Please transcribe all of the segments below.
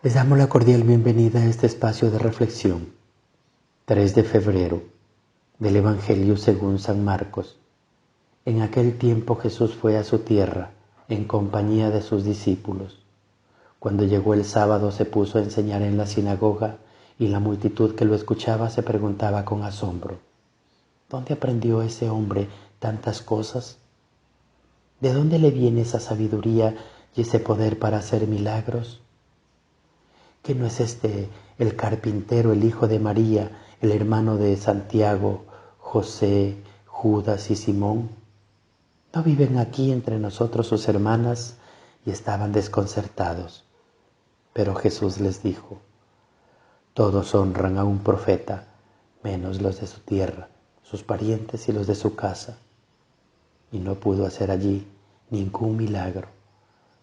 Les damos la cordial bienvenida a este espacio de reflexión, 3 de febrero, del Evangelio según San Marcos. En aquel tiempo Jesús fue a su tierra en compañía de sus discípulos. Cuando llegó el sábado se puso a enseñar en la sinagoga y la multitud que lo escuchaba se preguntaba con asombro: ¿dónde aprendió ese hombre tantas cosas? ¿De dónde le viene esa sabiduría y ese poder para hacer milagros? ¿Que no es este el carpintero, el hijo de María, el hermano de Santiago, José, Judas y Simón? ¿No viven aquí entre nosotros sus hermanas? Y estaban desconcertados. Pero Jesús les dijo: todos honran a un profeta, menos los de su tierra, sus parientes y los de su casa. Y no pudo hacer allí ningún milagro.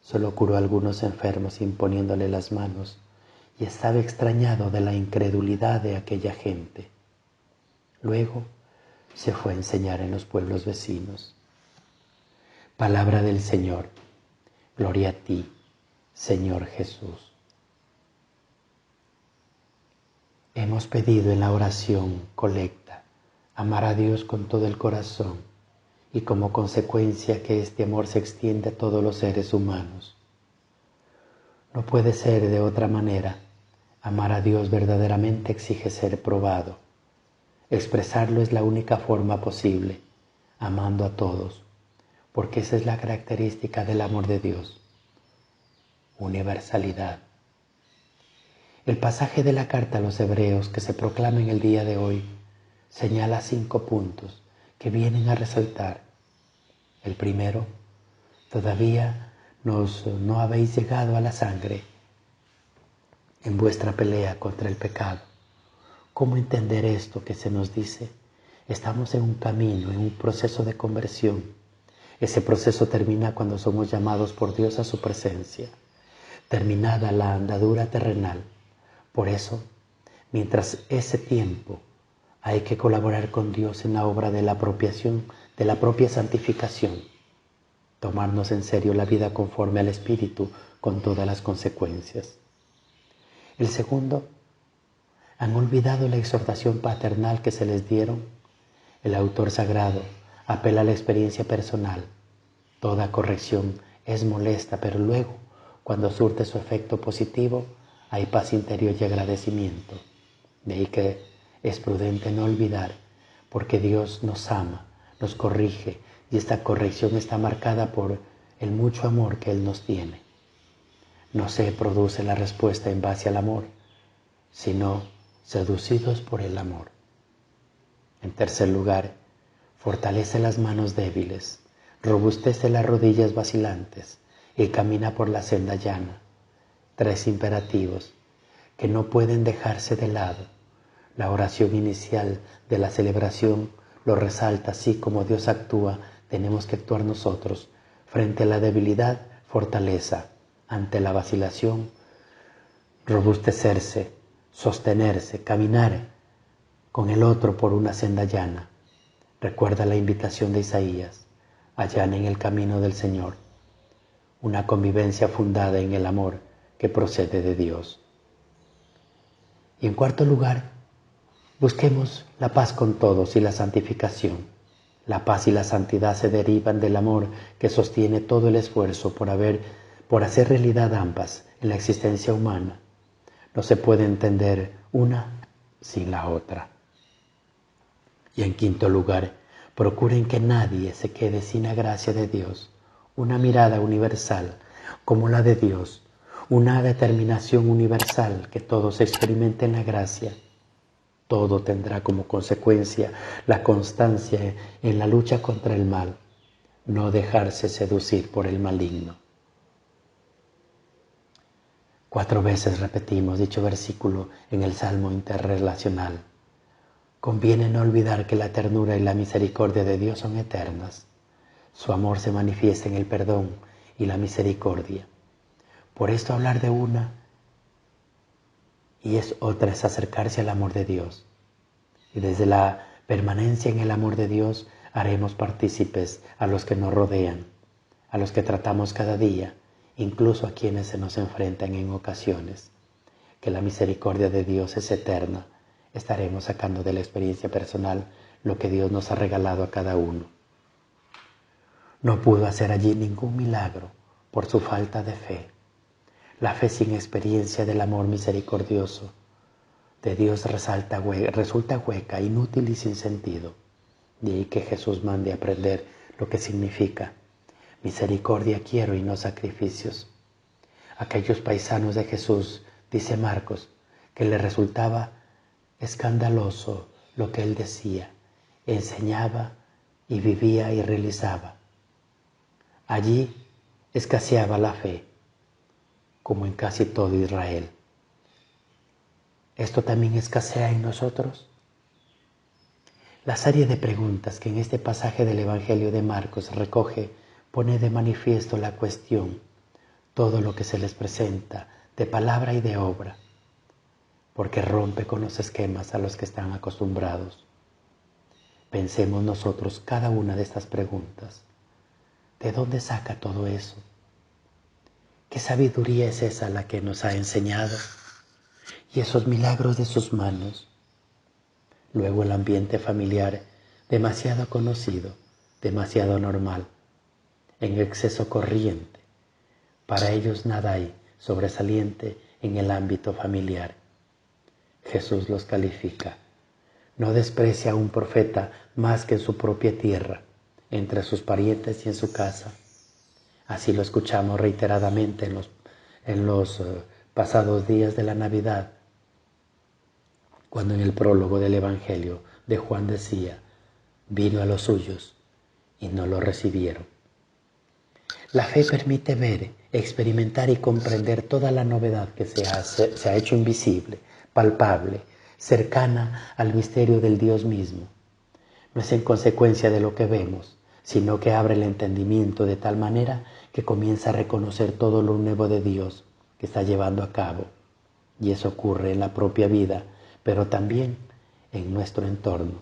Solo curó a algunos enfermos imponiéndole las manos, y estaba extrañado de la incredulidad de aquella gente. Luego se fue a enseñar en los pueblos vecinos. Palabra del Señor. Gloria a ti, Señor Jesús. Hemos pedido en la oración colecta amar a Dios con todo el corazón y como consecuencia que este amor se extienda a todos los seres humanos. No puede ser de otra manera. Amar a Dios verdaderamente exige ser probado. Expresarlo es la única forma posible, amando a todos, porque esa es la característica del amor de Dios: universalidad. El pasaje de la carta a los Hebreos que se proclama en el día de hoy señala 5 puntos que vienen a resaltar. El primero: todavía no habéis llegado a la sangre en vuestra pelea contra el pecado. ¿Cómo entender esto que se nos dice? Estamos en un camino, en un proceso de conversión. Ese proceso termina cuando somos llamados por Dios a su presencia, terminada la andadura terrenal. Por eso, mientras ese tiempo, hay que colaborar con Dios en la obra de la apropiación, de la propia santificación, tomarnos en serio la vida conforme al Espíritu con todas las consecuencias. El segundo: ¿han olvidado la exhortación paternal que se les dieron? El autor sagrado apela a la experiencia personal. Toda corrección es molesta, pero luego, cuando surte su efecto positivo, hay paz interior y agradecimiento. De ahí que es prudente no olvidar, porque Dios nos ama, nos corrige, y esta corrección está marcada por el mucho amor que Él nos tiene. No se produce la respuesta en base al amor, sino seducidos por el amor. En tercer lugar, fortalece las manos débiles, robustece las rodillas vacilantes y camina por la senda llana. 3 imperativos que no pueden dejarse de lado. La oración inicial de la celebración lo resalta, así como Dios actúa, tenemos que actuar nosotros. Frente a la debilidad, fortaleza; ante la vacilación, robustecerse, sostenerse, caminar con el otro por una senda llana. Recuerda la invitación de Isaías: allanen el camino del Señor. Una convivencia fundada en el amor que procede de Dios. Y en cuarto lugar, busquemos la paz con todos y la santificación. La paz y la santidad se derivan del amor que sostiene todo el esfuerzo por hacer realidad ambas en la existencia humana. No se puede entender una sin la otra. Y en quinto lugar, procuren que nadie se quede sin la gracia de Dios, una mirada universal como la de Dios, una determinación universal que todos experimenten la gracia. Todo tendrá como consecuencia la constancia en la lucha contra el mal, no dejarse seducir por el maligno. 4 veces repetimos dicho versículo en el Salmo interrelacional. Conviene no olvidar que la ternura y la misericordia de Dios son eternas. Su amor se manifiesta en el perdón y la misericordia. Por esto hablar de una y otra es acercarse al amor de Dios. Y desde la permanencia en el amor de Dios haremos partícipes a los que nos rodean, a los que tratamos cada día, incluso a quienes se nos enfrentan en ocasiones. que la misericordia de Dios es eterna, estaremos sacando de la experiencia personal lo que Dios nos ha regalado a cada uno. No pudo hacer allí ningún milagro por su falta de fe. La fe sin experiencia del amor misericordioso de Dios resulta hueca, inútil y sin sentido. De ahí que Jesús mande a aprender lo que significa: misericordia quiero y no sacrificios. Aquellos paisanos de Jesús, dice Marcos, que le resultaba escandaloso lo que él decía, enseñaba y vivía y realizaba. Allí escaseaba la fe, como en casi todo Israel. ¿Esto también escasea en nosotros? La serie de preguntas que en este pasaje del Evangelio de Marcos recoge pone de manifiesto la cuestión, todo lo que se les presenta, de palabra y de obra, porque rompe con los esquemas a los que están acostumbrados. Pensemos nosotros cada una de estas preguntas. ¿De dónde saca todo eso? ¿Qué sabiduría es esa la que nos ha enseñado? Y esos milagros de sus manos. Luego el ambiente familiar, demasiado conocido, demasiado normal, en exceso corriente. Para ellos nada hay sobresaliente en el ámbito familiar. Jesús los califica. No desprecia a un profeta más que en su propia tierra, entre sus parientes y en su casa. Así lo escuchamos reiteradamente en los pasados días de la Navidad, cuando en el prólogo del Evangelio de Juan decía: vino a los suyos y no lo recibieron. La fe permite ver, experimentar y comprender toda la novedad que se ha hecho invisible, palpable, cercana al misterio del Dios mismo. No es en consecuencia de lo que vemos, sino que abre el entendimiento de tal manera que comienza a reconocer todo lo nuevo de Dios que está llevando a cabo. Y eso ocurre en la propia vida, pero también en nuestro entorno.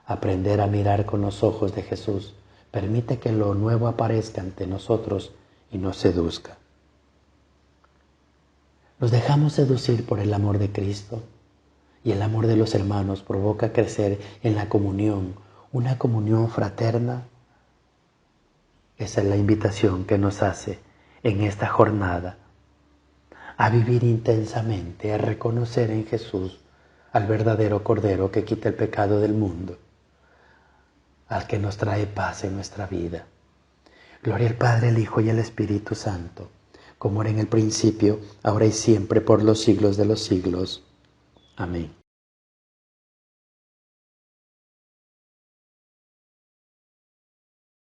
Aprender a mirar con los ojos de Jesús permite que lo nuevo aparezca ante nosotros y nos seduzca. Nos dejamos seducir por el amor de Cristo, y el amor de los hermanos provoca crecer en la comunión, una comunión fraterna. Esa es la invitación que nos hace en esta jornada a vivir intensamente, a reconocer en Jesús al verdadero Cordero que quita el pecado del mundo, al que nos trae paz en nuestra vida. Gloria al Padre, al Hijo y al Espíritu Santo, como era en el principio, ahora y siempre, por los siglos de los siglos. Amén.